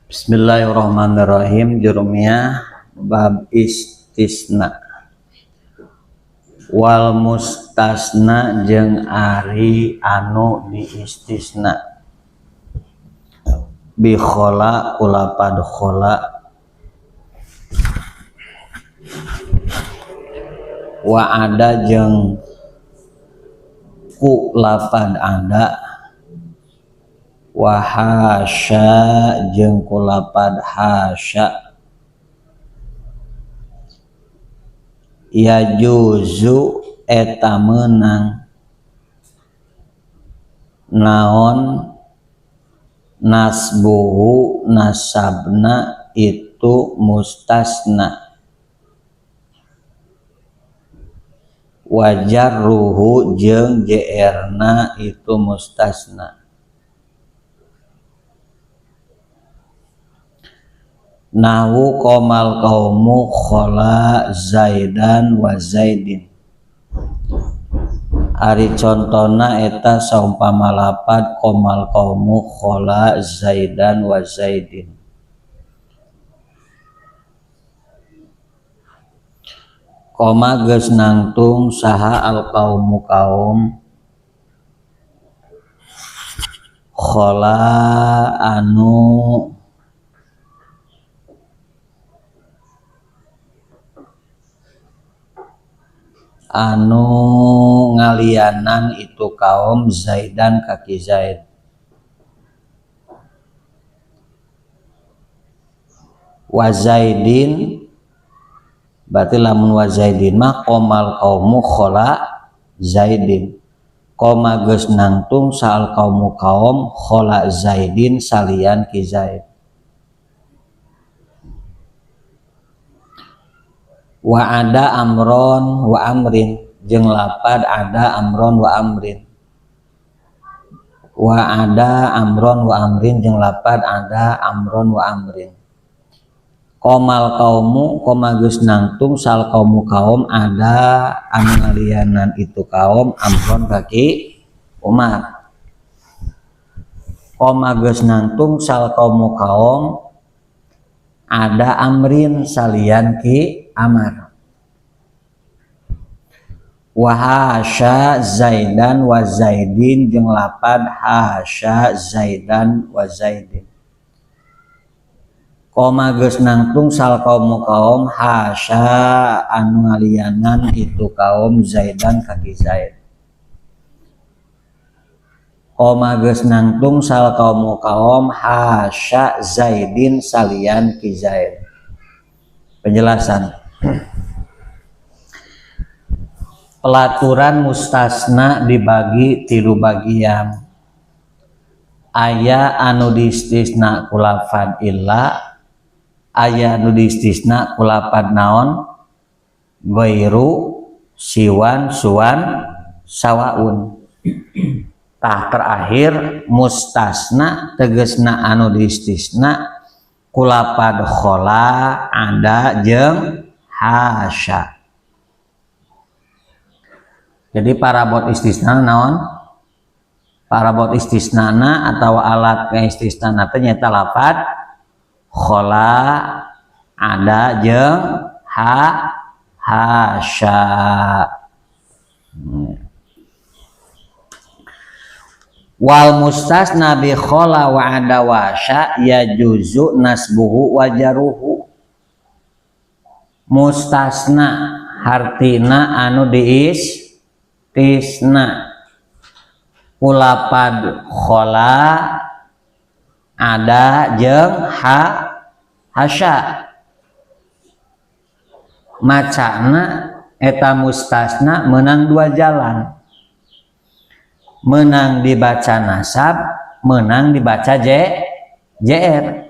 Bismillahirrahmanirrahim. Jurumiyah bab istisna. Wal mustasna jeung ari anu di istisna. Bi khola kulapad khola. Wa ada jeung ku lapad ada. Wa hasya jeung kulapad hasya. Ya juzu eta meunang naon nasbuhu nasabna itu mustasna. Wajarruhu jeung jerna itu mustasna. Nahu qomal qaumu khola zaidan wa zaidin. Ari contona eta saumpama lapad qomal qaumu khola zaidan wa zaidin. Qoma geus nangtung saha al qaumu kaum khola anu ngalianan itu kaum Zaidan kaki Zaid. Wa Zaidin berarti lamun wa Zaidin mah qomal qaumu khola Zaidin. Qoma geus nangtung saal qaumu kaum khola Zaidin salian ki Zaid. Wa ada amron wa amrin jeung lapad ada amron wa amrin. Wa ada amron wa amrin jeung lapad ada amron wa amrin. Qomal qaumu qoma geus nangtung sal qaumu kaum ada anu ngalianan itu kaum amron kaki Umar. Qoma geus nangtung sal qaumu kaum ada amrin salian ki Amar. Wa hasya Zaidan wa Zaidin jeung lapad hasya Zaidan wa Zaidin. Qoma geus nangtung sal qaumu kaum hasya anu ngalianan itu kaum Zaidan kaki Zaid. Qoma geus nangtung sal qaumu kaum hasya Zaidin salian ki Zaid. Penjelasan. Pelaturan mustasna dibagi 3 bagian. Aya anu diistisna ku lafad illa, aya anu diistisna ku lafad naon ghairu, siwan, suwan, sawaun. Tah terakhir mustasna tegesna anu diistisna ku lafad khola ada jeung hasya. Jadi parabot istisna naon? Parabot istisnana atau alat istisnana teh nyaeta lafad khola ada jeung hasya. Wal mustasna bi khola wa ada wa hasya yajuzu nasbuhu wa jaruhu. Mustasna hartina anu diistisna kulapad khola ada jeung hasya. Macana eta mustasna menang 2 jalan. Menang dibaca nasab, menang dibaca JR.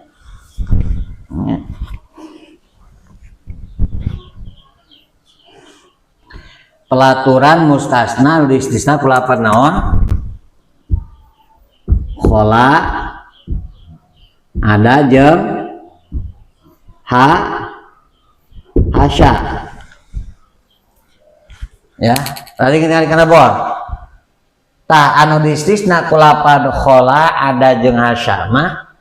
Pelaturan mustasna istisna ku lafad naon? Khola ada jeung hasya. Ya, tadi kita kana bor. Tah anu diistisna ku lafad khola ada jeung hasya mah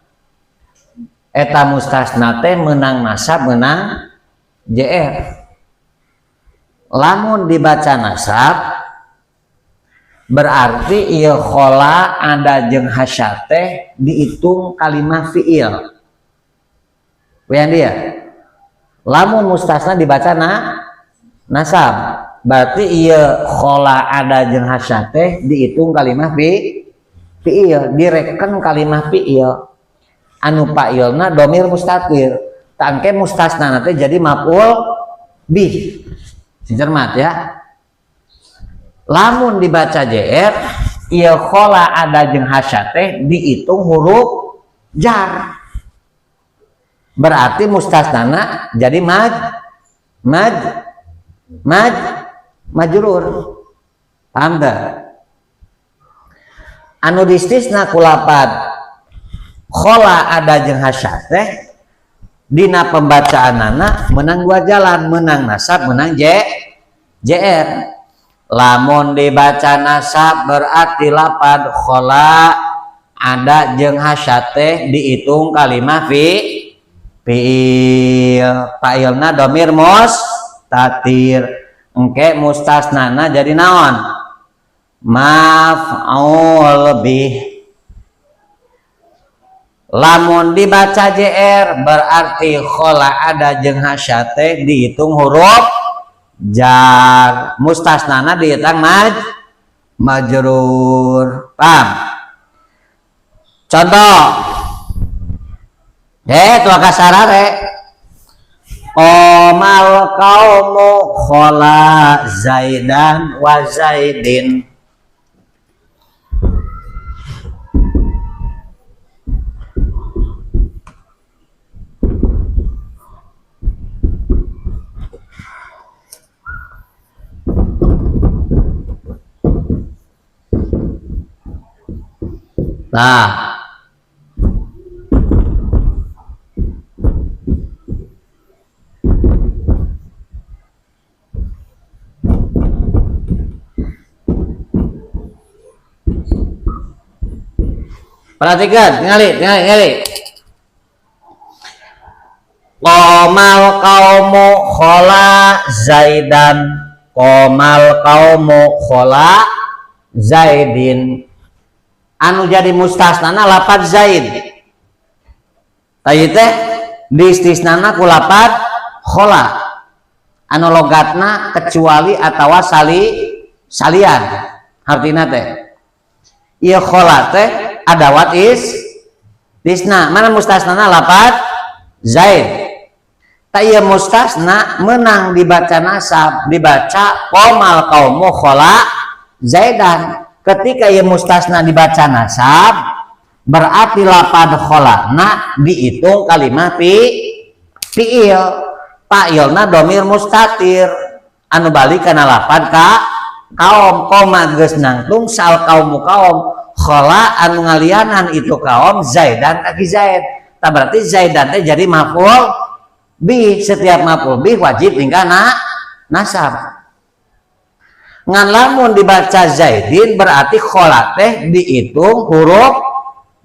eta mustasna teh menang nasab menang JR. Lamun dibaca nasab berarti ieu khola ada jeung hasya teh dihitung kalimah fiil. Yang dia lamun mustasna dibaca nasab berarti ieu khola ada jeung hasya teh dihitung kalimah fiil, direken kalimah fiil. Anu fa'ilna domir mustatir, tangke mustasna teh jadi maf'ul bih. Cermat ya. Lamun dibaca JR ieu khola ada jeung hasya teh dihitung huruf jar. Berarti mustasnana jadi majrur. Paham teu? Anu distisna ku lapad khola ada jeung hasya teh dina pembacaanana menang dua jalan, menang nasab menang JR. Lamun dibaca nasab berarti lapad khola ada jeung hasya teh dihitung kalimah fiil, fa'ilna domir mustatir, engke mustasnana jadi naon? Maf'ul bih. Lamun dibaca JR berarti khola ada jeung hasya teh dihitung huruf jar, mustasnana dihitung majrur. Paham? Contoh tua kasarare omal qaumu khola zaidan wa zaidin. Nah, perhatikan, tingali. Qomal qaumu khola zaidan, qomal qaumu khola zaidin. Anu jadi mustasnana lapad zaid. Tadi teh distisnana ku lapad khola. Anu logatna kecuali atawa salian. Artina teh ieu khola teh adawat istisna. Mana mustasnana lapad zaid. Ta ieu mustasna menang dibaca nasab, dibaca qomal qaumu khola zaidan. Ketika ia mustasna dibaca nasab berarti lapad kholana dihitung kalimah fiil, fa'ilna domir mustatir anu balik kana lapad ka kaum, koma geus nangtung sal kaumu kaum, khola anu ngalianan itu kaum zaidan kaki zaid. Tak berarti zaidan teh jadi maf'ul bih. Setiap maf'ul bih wajib tingkana nasab. Ngan lamun dibaca zaidin berarti khola teh dihitung huruf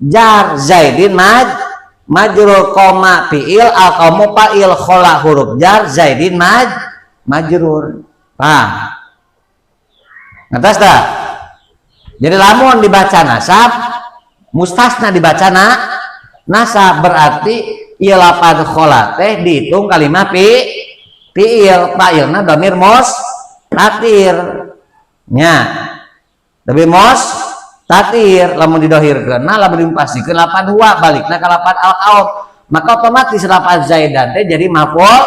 jar, zaidin majrur, koma fiil al qaumu fa'il, khola huruf jar, zaidin majrur. Paham? Ngertos tak? Jadi lamun dibaca nasab mustasna dibaca nasab berarti ieu lapad khola teh dihitung kalimah fiil, fa'ilna dhamir mustatir nya, tapi tatir lamun didohirkeun lamun dipastikeun lapad huwa balikna ka lapad al qaum, maka otomatis lapad zaidan teh jadi maf'ul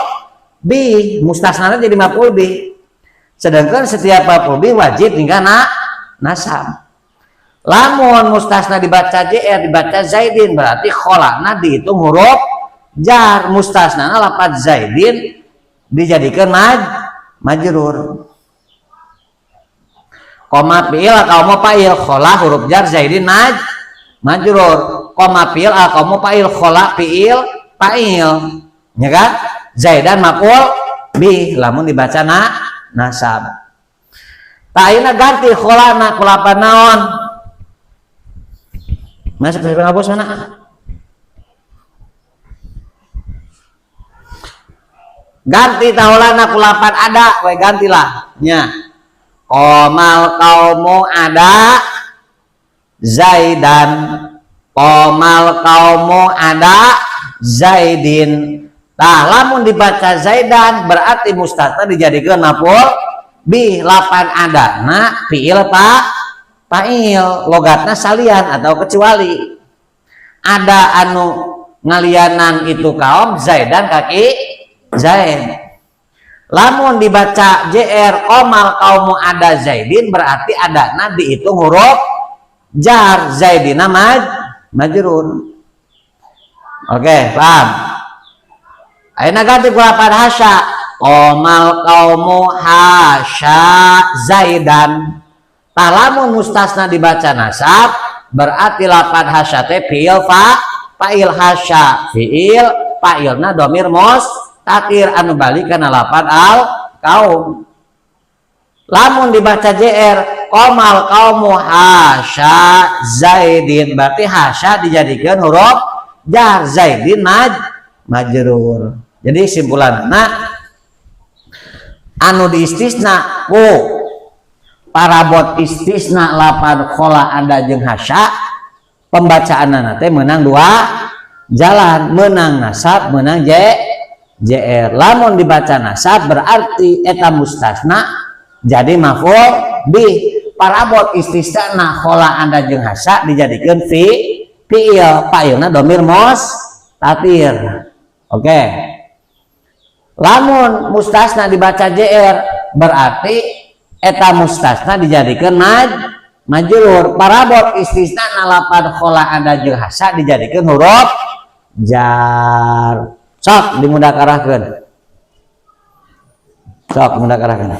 bih, mustasna jadi maf'ul bih. Sedangkan setiap maf'ul bih wajib tingkana nasab. Lamun mustasna dibaca JR dibaca zaidin berarti kholana dihitung huruf jar, mustasna lapad zaidin dijadikan majrur. Koma fiil kaumu fa'il, khola huruf jar, zaidin majrur, koma fiil kaumu fa'il, khola fiil fa'il, ya kan? Zaidan maf'ul bih lamun dibaca nasab. Ta'ina ganti kholana ku lapan naon? Mas ngapus mana? ganti taulana ku lapan ada we gantilah nya qomal kaumu ada Zaidan qomal kaumu ada Zaidin. Nah lamun dibaca Zaidan berarti mustasna dijadikan maf'ul bih lapan ada na fiil fa'il logatna salian atau kecuali ada anu ngalianan itu kaum Zaidan kaki Zaid. Lamun dibaca JR qomal kaumu ada Zaidin berarti ada na dihitung huruf jar Zaidina majrur. Oke, paham? Ayeuna ganti ku lapan hasya qomal kaumu hasya Zaidan. Tah lamun mustasna dibaca nasab berarti lapan hasya teh fiil fa'il hasya fiil fa'ilna domir mustatir anu balik kana lapan al kaum. Lamun dibaca JR qomal kaumu hasya Zaidin berarti hasya dijadikan huruf jar Zaidin majrur. Jadi simpulan anu diistisna ku parabot istisna lapan khola ada jeung hasya pembacaanna teh menang dua jalan, menang nasab menang JR. Lamun dibaca nasab berarti eta mustasna jadi maf'ul bih. Parabot istisna khola ada jeung hasya dijadikan fiil fa'ilna domir mustatir. Oke. Lamun mustasna dibaca JR berarti eta mustasna dijadikan majrur. Parabot istisna lapan khola ada jeung hasya dijadikan huruf jar. Sok dimudahkarahkeun. Sok mudahkarahkeun.